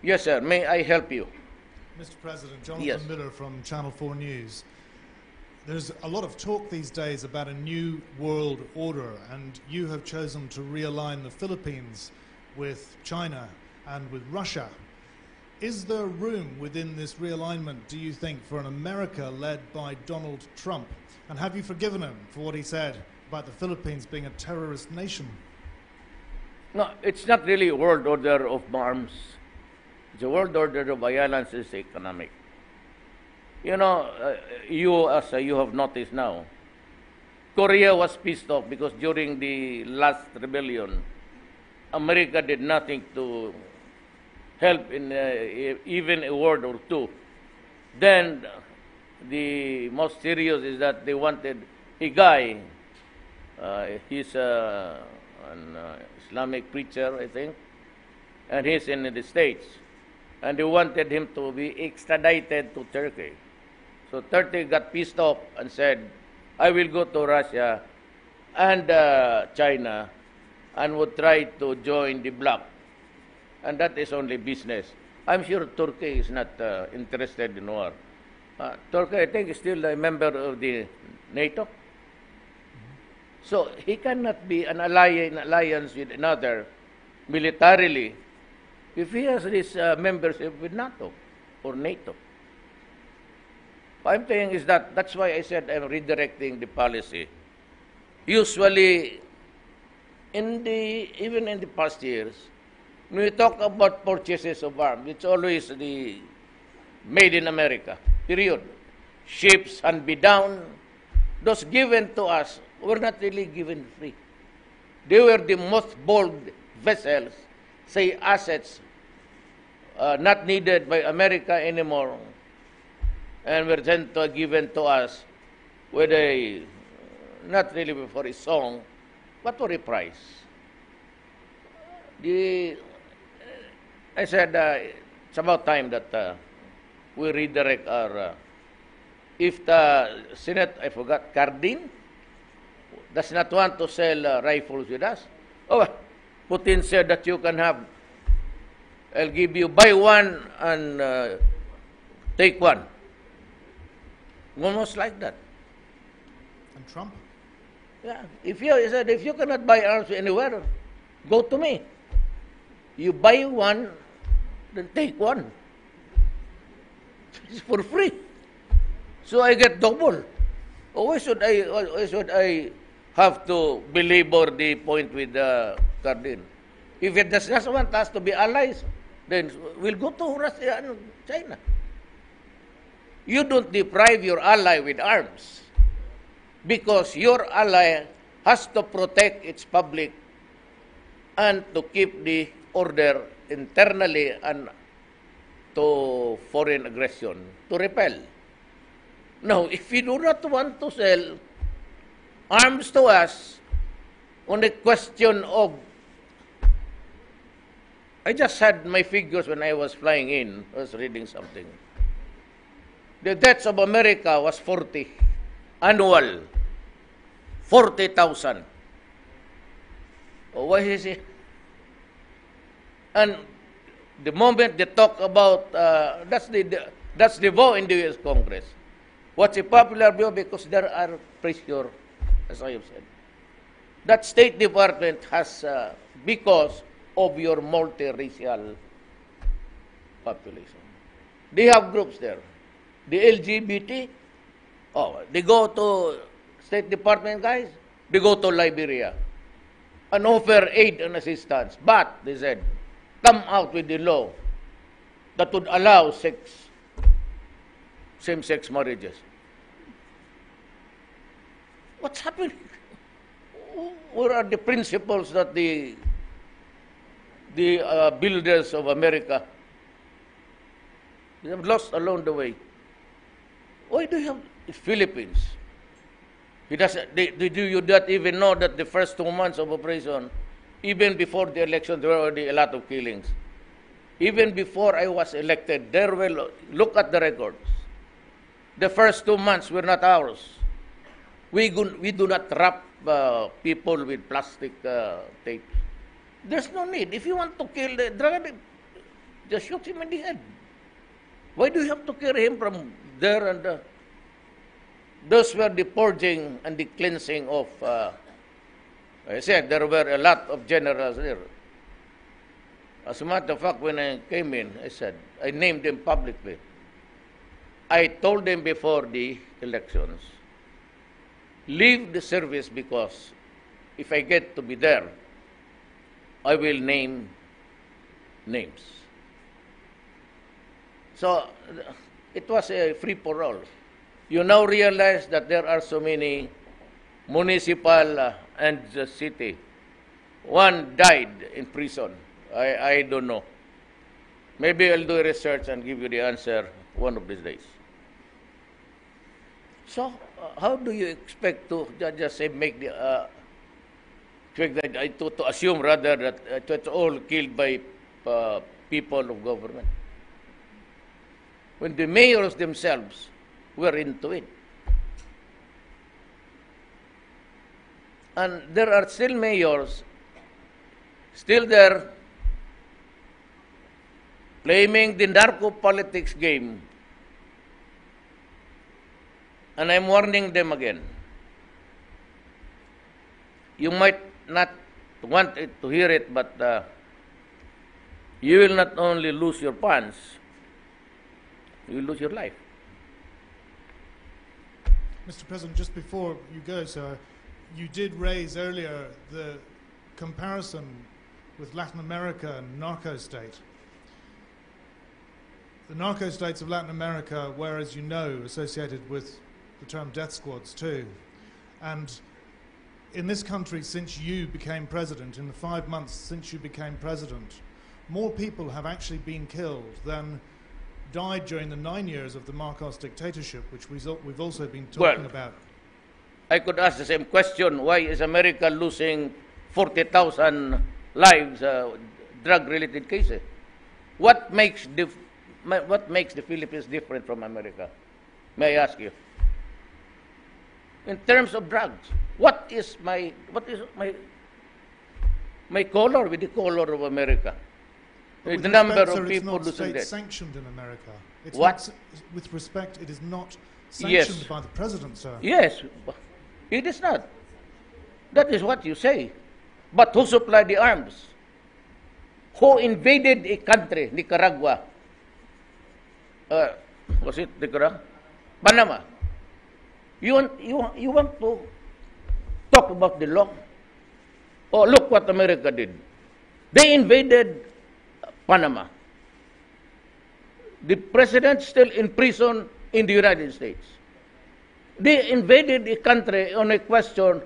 Yes, sir. May I help you? Mr. President, Yes. Jonathan Miller from Channel 4 News. There's a lot of talk these days about a new world order, and you have chosen to realign the Philippines with China and with Russia. Is there room within this realignment, do you think, for an America led by Donald Trump? And have you forgiven him for what he said about the Philippines being a terrorist nation? No, it's not really a world order of arms. The world order of violence is economic. You know, you have noticed now, Korea was pissed off because during the last rebellion, America did nothing to help in even a word or two. Then the most serious is that they wanted a guy. He's an Islamic preacher, I think, and he's in the States. And they wanted him to be extradited to Turkey. So Turkey got pissed off and said, I will go to Russia and China and would try to join the bloc. And that is only business. I'm sure Turkey is not interested in war. Turkey, I think, is still a member of the NATO. So he cannot be an alliance with another militarily if he has this membership with NATO or NATO. What I'm saying is that that's why I said I'm redirecting the policy. Usually, even in the past years, when we talk about purchases of arms, it's always the made in America, period. Ships and be down, those given to us were not really given free. They were the most bold vessels, say assets, not needed by America anymore, and were then given to us with a, not really for a song, but for a price. I said it's about time that we redirect our, if the Senate, I forgot, Cardin, does not want to sell rifles with us. Oh, Putin said that you can have, I'll give you buy one and take one. Almost like that. And Trump? Yeah. He said, if you cannot buy arms anywhere, go to me. You buy one, then take one. It's for free. So I get double. Why should I have to belabor the point with Cardin? If it does not want us to be allies, then we'll go to Russia and China. You don't deprive your ally with arms because your ally has to protect its public and to keep the order internally and to foreign aggression, to repel. Now, if you do not want to sell arms to us on the question of, I just had my figures when I was flying in, I was reading something. The deaths of America was 40, annual, 40,000. Oh, why is it? And the moment they talk about, that's the vote in the U.S. Congress. What's a popular view? Because there are pressure, as I have said. That State Department has, because of your multiracial population. They have groups there. The LGBT, they go to State Department guys, they go to Liberia and offer aid and assistance. But, they said, come out with the law that would allow same-sex marriages. What's happening? Where are the principles that the builders of America they have lost along the way? Why do you have the Philippines? Do you not even know that the first 2 months of operation, even before the election, there were already a lot of killings. Even before I was elected, there were, look at the records. The first 2 months were not ours. We do not wrap people with plastic tape. There's no need. If you want to kill the drug, just shoot him in the head. Why do you have to carry him from there? And those were the purging and the cleansing of, I said, there were a lot of generals there. As a matter of fact, when I came in, I said, I named them publicly. I told them before the elections, leave the service because if I get to be there, I will name names. So it was a free-for-all. You now realize that there are so many municipal and the city. One died in prison. I don't know. Maybe I'll do a research and give you the answer one of these days. So how do you expect to just say make the to assume rather that it's all killed by people of government when the mayors themselves were into it? And there are still mayors still there playing the narco politics game. And I'm warning them again. You might not want it to hear it, but you will not only lose your pants, you will lose your life. Mr. President, just before you go, sir, you did raise earlier the comparison with Latin America and narco state. The narco states of Latin America were, as you know, associated with the term death squads too. And in this country, since you became president, in the 5 months since you became president, more people have actually been killed than died during the 9 years of the Marcos dictatorship, which we've also been talking about. I could ask the same question. Why is America losing 40,000 lives, drug-related cases? What makes the Philippines different from America? May I ask you? In terms of drugs, what is my color with the color of America? The number of people losing death. It's sanctioned in America. It's what? Not, with respect, it is not sanctioned Yes. by the president, sir. Yes, it is not. That is what you say. But who supplied the arms? Who invaded a country, Nicaragua? Was it Nicaragua? Panama. You want to talk about the law? Oh, look what America did. They invaded Panama. The president still in prison in the United States. They invaded the country on a question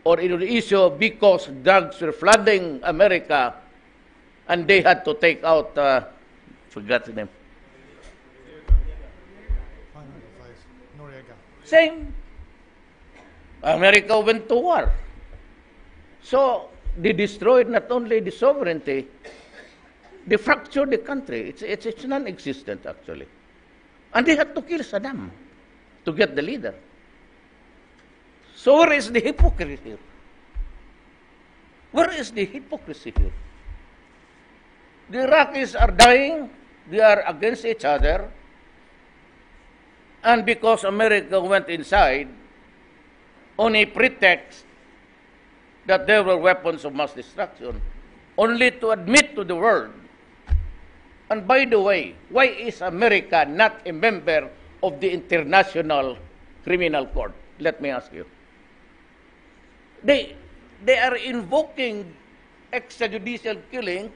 or in the issue because drugs were flooding America and they had to take out, forgot the name. Noriega. Same. America went to war. So they destroyed not only the sovereignty, they fractured the country. It's non-existent actually. And they had to kill Saddam to get the leader. So where is the hypocrisy here? Where is the hypocrisy here? The Iraqis are dying, they are against each other, and because America went inside on a pretext that there were weapons of mass destruction, only to admit to the world. And by the way, why is America not a member of the International Criminal Court? Let me ask you. They are invoking extrajudicial killing,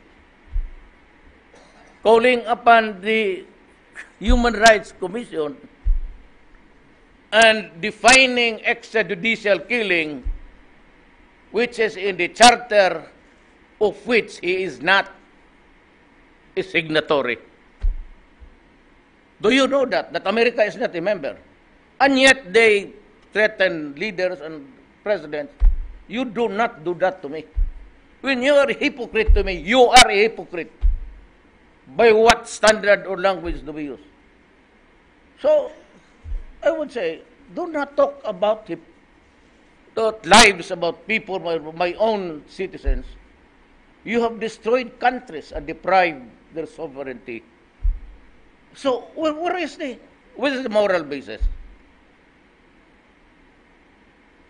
calling upon the Human Rights Commission and defining extrajudicial killing, which is in the charter of which he is not a signatory. Do you know that America is not a member? And yet they threaten leaders and presidents. You do not do that to me. When you are a hypocrite to me, you are a hypocrite. By what standard or language do we use? So, I would say, do not talk about lives, about people, my own citizens. You have destroyed countries and deprived their sovereignty. So where is the moral basis?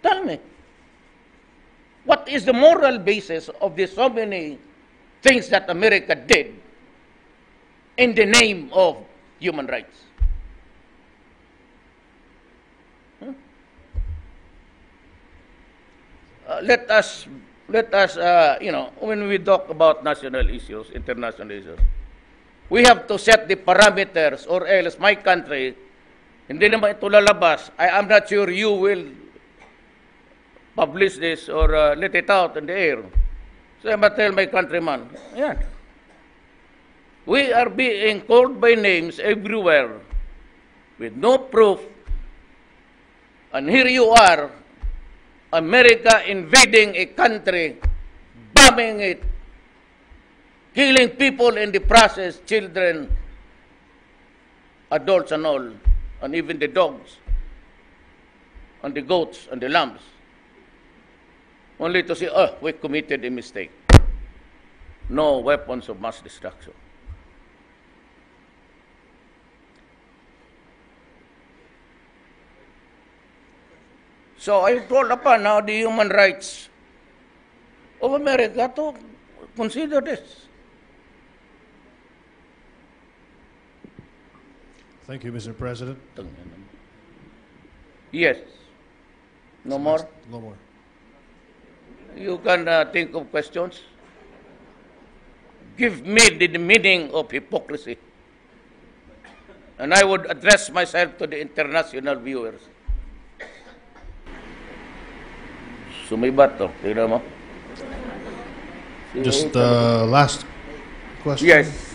Tell me. What is the moral basis of the so many things that America did in the name of human rights? Let us, when we talk about national issues, international issues, we have to set the parameters, or else my country, hindi naman ito lalabas. I am not sure you will publish this or let it out in the air. So I must tell my countrymen, yeah, we are being called by names everywhere with no proof. And here you are, America invading a country, bombing it, killing people in the process, children, adults and all, and even the dogs, and the goats, and the lambs. Only to say, oh, we committed a mistake. No weapons of mass destruction. So I call upon now the human rights of America to consider this. Thank you, Mr. President. Yes. No more? No more. You can think of questions. Give me the meaning of hypocrisy. And I would address myself to the international viewers. Sumibat to. Tignan mo. Just last question. Yes.